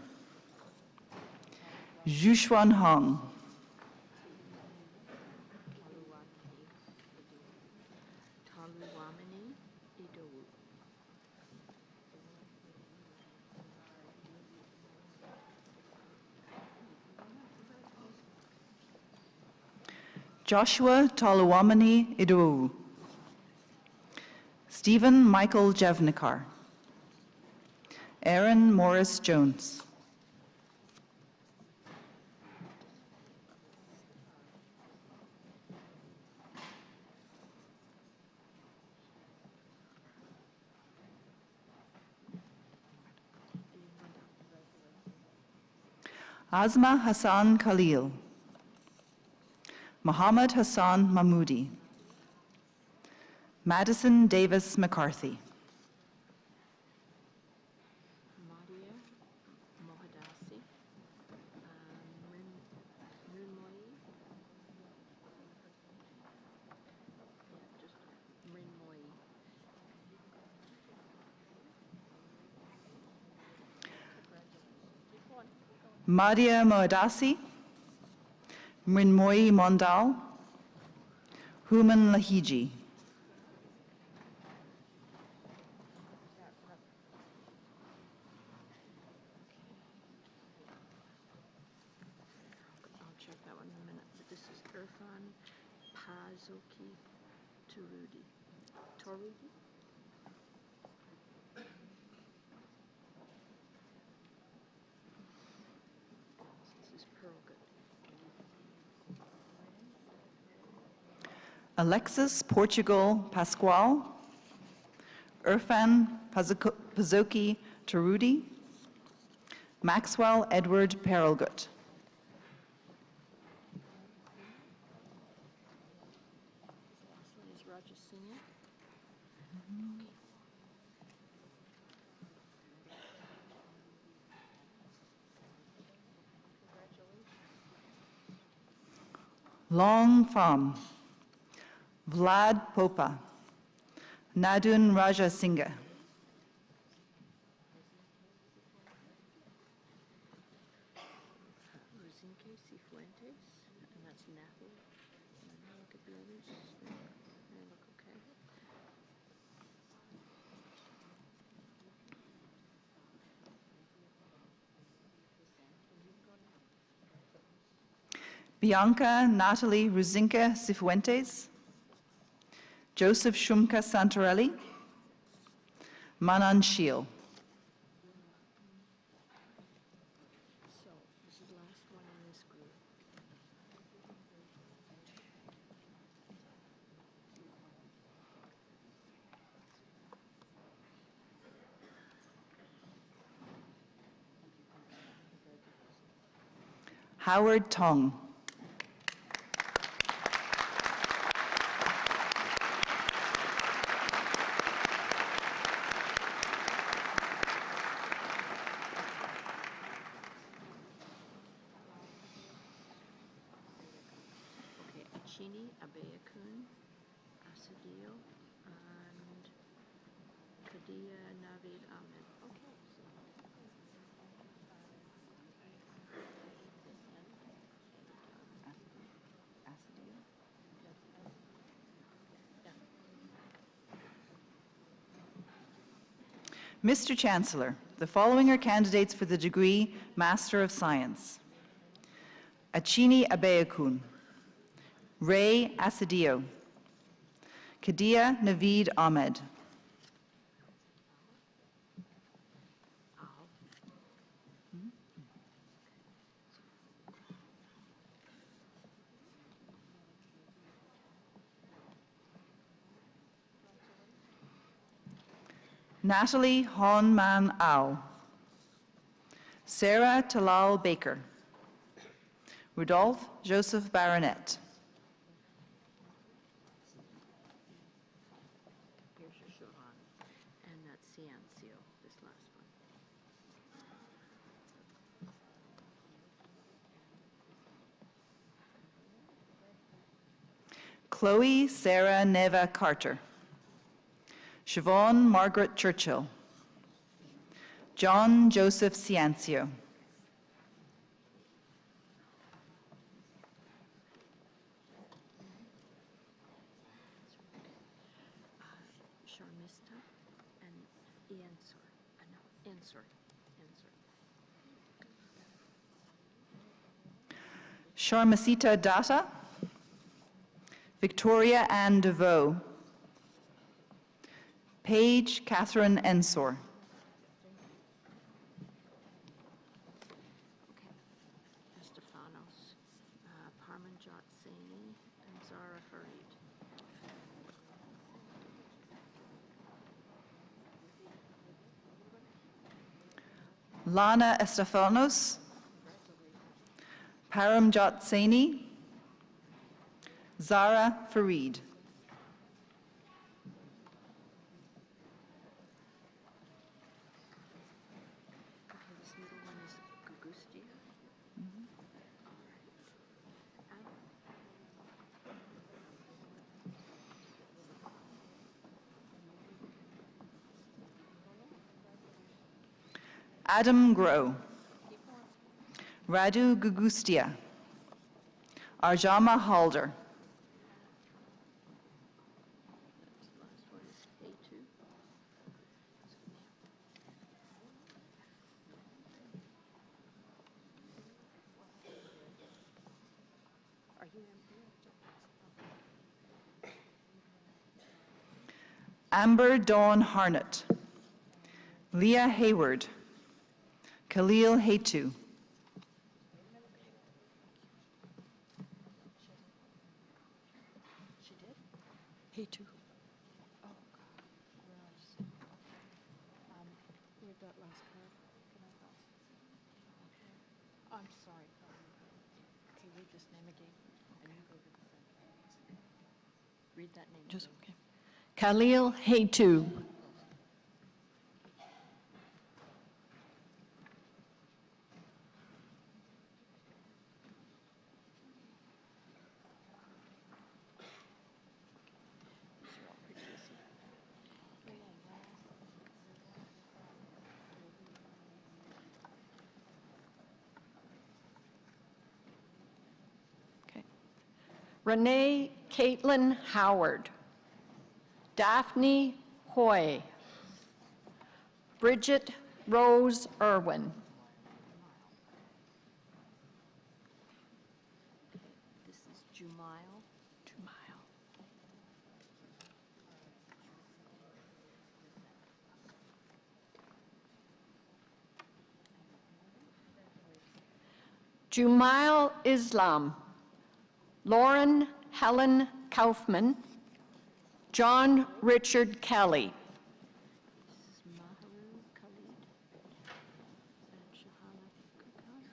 Zhuxuan Hong, Joshua Toluwamani Idowu, Stephen Michael Jevnikar, Aaron Morris Jones, Azma Hassan Khalil, Muhammad Hassan Mahmoudi, Madison Davis McCarthy, Madia Moadasi, Mrinmoyi Mondal, Human Lahiji. I'll check that one in a minute. But this is Irfan Pazoki Turudi. Torudi? This is Perlgood. Alexis Portugal Pascual, Irfan Pazoki Tarudi, Maxwell Edward Perelgut. Last one is Raja Singh. Long Pham, Vlad Popa, Nadun Raja Singha. Ruzinque Cifuentes, and that's Natalie. And then look at the others. They look okay. Bianca Natalie Ruzinka Cifuentes, Joseph Shumka Santarelli, Manan Shiel. So this is the last one in this group. Howard Tong. Okay, Achini, Abayakun, Asadil, and Kadia Navid Ahmed. Okay. Mr. Chancellor, the following are candidates for the degree Master of Science. Achini Abayakun, Ray Asadio, Kadia Naveed Ahmed, Natalie Honman Au, Sarah Talal Baker, Rudolph Joseph Baronet, Here's your Siobhan, and that's Ciancio, this last one. Chloe Sarah Neva Carter, Siobhan Margaret Churchill, John Joseph Ciancio, Sharmista and Ensor. No, Ensor. Sharmasita Datta, Victoria Ann DeVoe, Paige Catherine Ensor, Okay. Estefanos, Parmanjot Saini, and Zara Farid. Lana Estefanos, Paramjot Saini, Zara Farid. Okay, this middle one is Gugustia. Adam Groh, Radu Gugustia, Arjama Halder, Last one is A2. Are you Amber Dawn Harnett, Leah Hayward, Khalil Haitu, Hey, too. Oh, God. Where'd that last card? Can I pass? I'm sorry. Okay, read this name again. And you go to the center. Read that name. Just okay. Khalil Haitu. Okay. Renee Caitlin Howard. Daphne Hoy. Bridget Rose Irwin. This is Jumail. Jumail. Jumail Islam. Lauren Helen Kaufman. John Richard Kelly. This is Maharu Khalid and Shahana Kukan.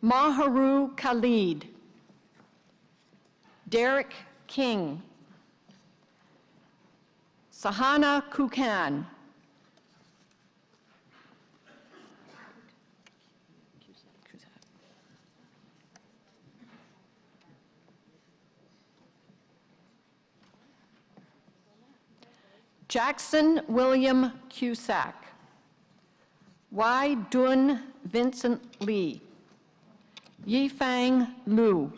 Maharu Khalid. Derek King. Sahana Kukan. Jackson William Cusack. Wai Dun Vincent Lee. Yifang Lu.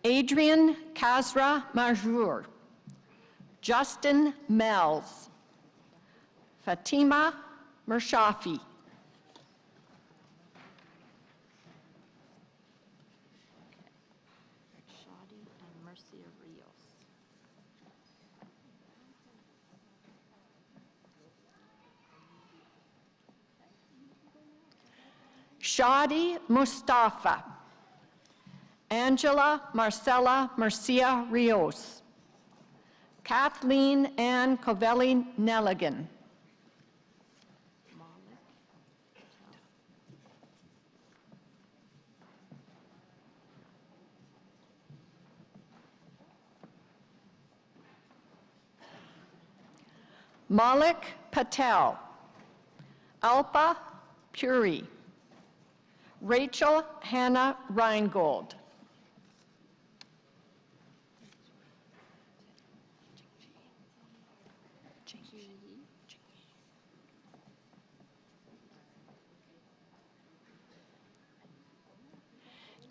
Adrian Kazra Majur. Justin Mells. Fatima Mershafi. Shadi and Mercia Rios. Shadi Mustafa. Angela Marcella Mercia Rios. Kathleen Ann Covelli Nelligan. Malik Patel. Alpa Puri. Rachel Hannah Reingold.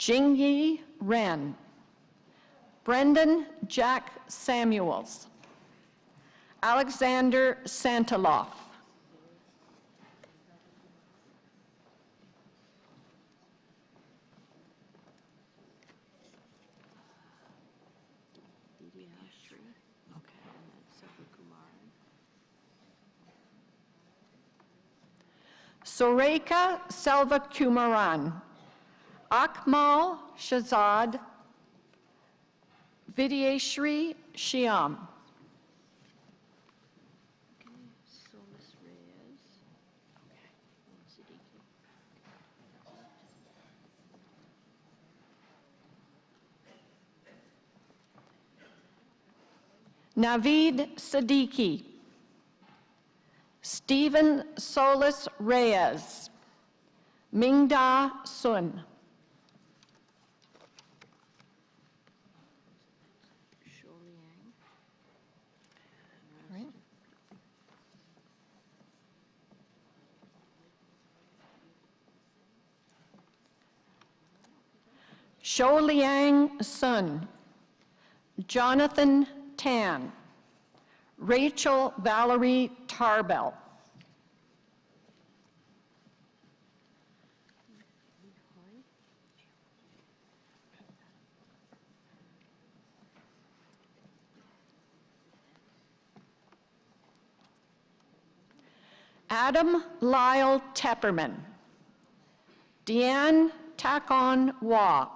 Jingyi Ren. Brendan Jack Samuels. Alexander Santaloff. Soreka Selvakumaran. Akmal Shazad. Vidyashri Shyam. Naveed Siddiqui, Stephen Solis Reyes, Mingda Sun. Shou Liang Sun, Jonathan Tan, Rachel Valerie Tarbell. Adam Lyle Tepperman, Deanne Takon Wah,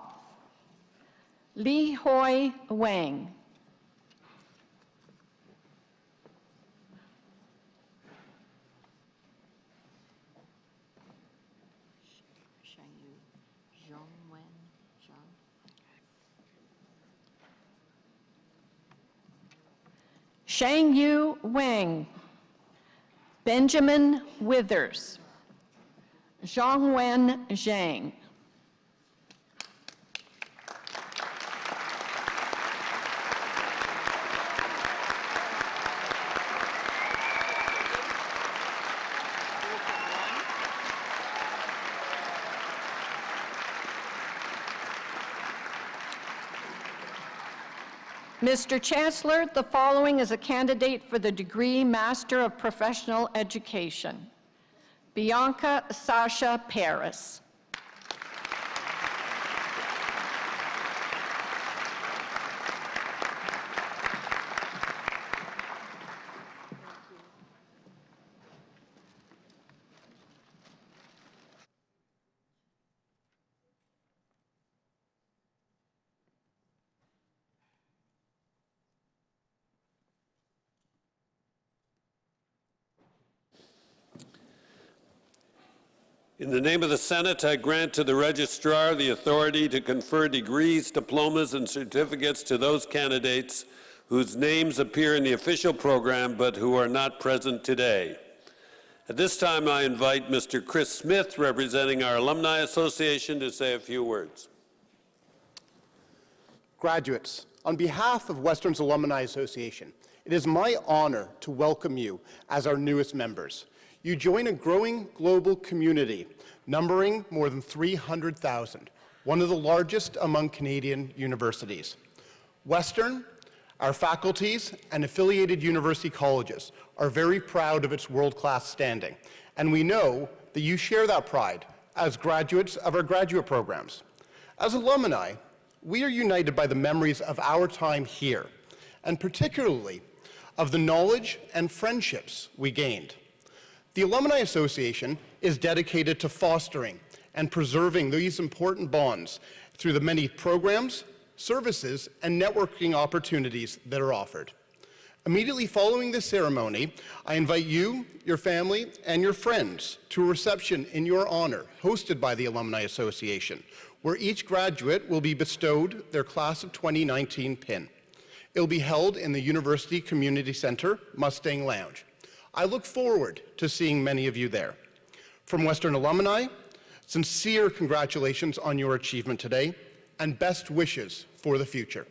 Li Hoi Wang. Shang Yu Wang, Benjamin Withers, Zhongwen Zhang. Mr. Chancellor, the following is a candidate for the degree Master of Professional Education. Bianca Sasha Paris. In the name of the Senate, I grant to the Registrar the authority to confer degrees, diplomas, and certificates to those candidates whose names appear in the official program but who are not present today. At this time, I invite Mr. Chris Smith, representing our Alumni Association, to say a few words. Graduates, on behalf of Western's Alumni Association, it is my honor to welcome you as our newest members. You join a growing global community numbering more than 300,000, one of the largest among Canadian universities. Western, our faculties, and affiliated university colleges are very proud of its world-class standing, and we know that you share that pride as graduates of our graduate programs. As alumni, we are united by the memories of our time here, and particularly of the knowledge and friendships we gained. The Alumni Association is dedicated to fostering and preserving these important bonds through the many programs, services, and networking opportunities that are offered. Immediately following this ceremony, I invite you, your family, and your friends to a reception in your honor hosted by the Alumni Association, where each graduate will be bestowed their Class of 2019 pin. It will be held in the University Community Center, Mustang Lounge. I look forward to seeing many of you there. From Western Alumni, sincere congratulations on your achievement today, and best wishes for the future.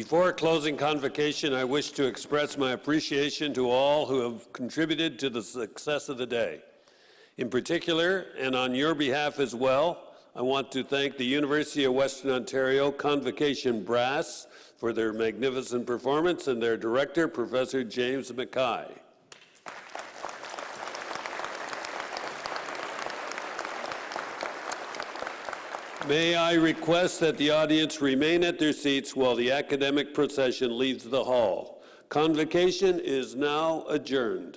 Before closing convocation, I wish to express my appreciation to all who have contributed to the success of the day. In particular, and on your behalf as well, I want to thank the University of Western Ontario Convocation Brass for their magnificent performance and their director, Professor James Mackay. May I request that the audience remain at their seats while the academic procession leaves the hall. Convocation is now adjourned.